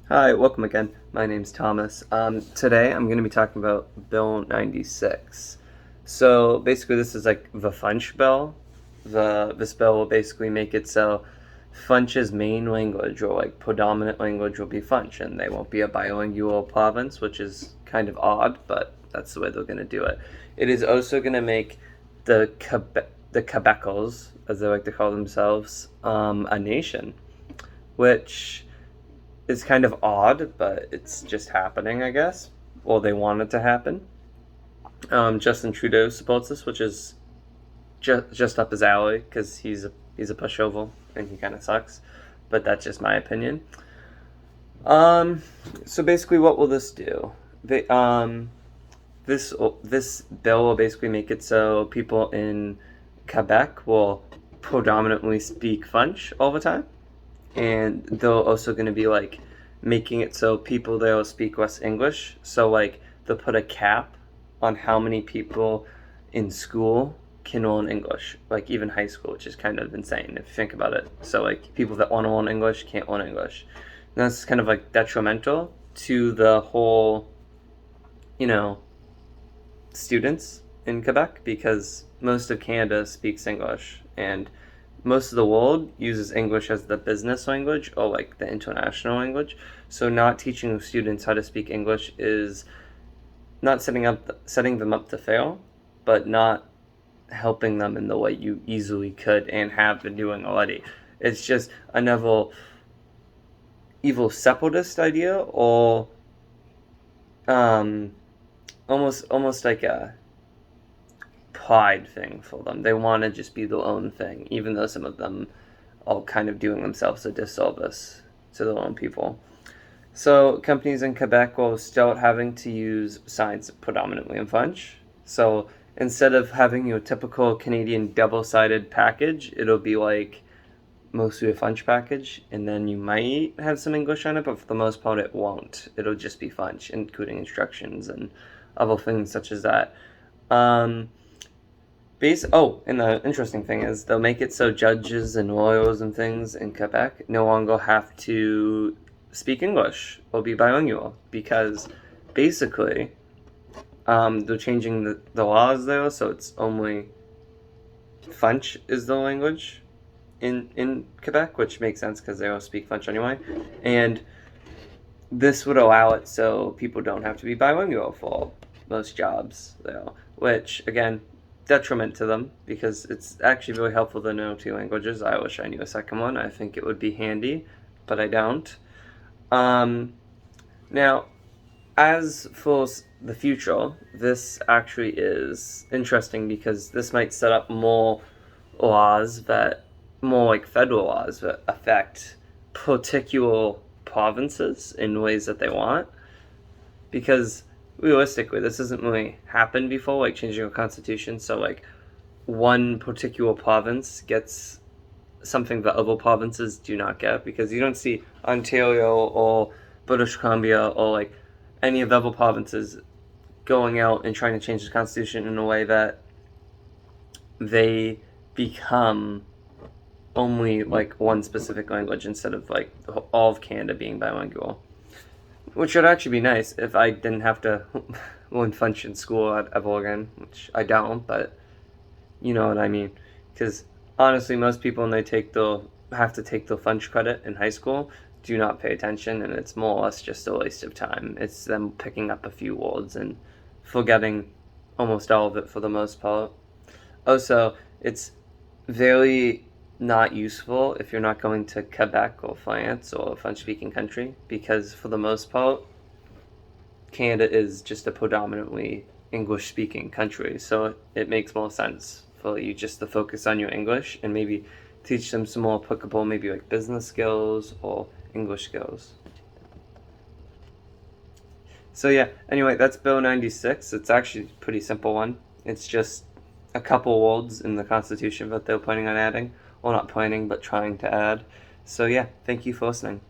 Hi, welcome again. My name's Thomas. Today I'm going to be talking about Bill-96. So basically, this is like the Funch bill. This bill will basically make it so Funch's main language or like predominant language will be Funch, and they won't be a bilingual province, which is kind of odd, but that's the way they're going to do it. It is also going to make the Quebecers, as they like to call themselves, a nation, which is kind of odd, but it's just happening, I guess. Well, they want it to happen. Justin Trudeau supports this, which is just up his alley because he's a pushover and he kind of sucks. But that's just my opinion. Um, so basically, what will this do? They, this bill will basically make it so people in Quebec will predominantly speak French all the time, and they're also going to be like making it so people there will speak less English. So like they'll put a cap on how many people in school can learn English, like even high school, which is kind of insane if you think about it. So like people that want to learn English can't learn English. And that's kind of like detrimental to the whole, you know, students in Quebec because most of Canada speaks English and most of the world uses English as the business language or like the international language. So not teaching students how to speak English is not setting them up to fail, but not helping them in the way you easily could and have been doing already. It's just another evil separatist idea or um almost like a pride thing for them. They want to just be their own thing, even though some of them are kind of doing themselves a disservice to their own people. So companies in Quebec will start having to use signs predominantly in French. So instead of having your typical Canadian double-sided package, it'll be like mostly a French package, and then you might have some English on it, but for the most part it won't. It'll just be French, including instructions and other things such as that. Um, and the interesting thing is they'll make it so judges and lawyers and things in Quebec no longer have to speak English or be bilingual because basically they're changing the laws there, so it's only French is the language in Quebec, which makes sense because they all speak French anyway. And this would allow it so people don't have to be bilingual for most jobs, though, which again detriment to them because it's actually really helpful to know two languages. I wish I knew a second one. I think it would be handy, but I don't. Um, Now, as for the future, this actually is interesting because this might set up more like federal laws that affect particular provinces in ways that they want. Because realistically, this hasn't really happened before, like changing a constitution. So, like, one particular province gets something that other provinces do not get because you don't see Ontario or British Columbia or like any of the other provinces going out and trying to change the constitution in a way that they become only like one specific language instead of like all of Canada being bilingual, which would actually be nice if I didn't have to learn French in school ever again, which I don't, but you know what I mean. Because honestly, most people when they have to take the French credit in high school do not pay attention, and it's more or less just a waste of time. It's them picking up a few words and forgetting almost all of it for the most part. Also, it's very not useful if you're not going to Quebec or France or a French-speaking country because for the most part, Canada is just a predominantly English-speaking country, so it makes more sense for you just to focus on your English and maybe teach them some more applicable, maybe like business skills or English skills. So yeah, anyway, that's Bill-96. It's actually a pretty simple one. It's just a couple words in the Constitution that they're planning on adding. Well, not planning, but trying to add. So yeah, thank you for listening.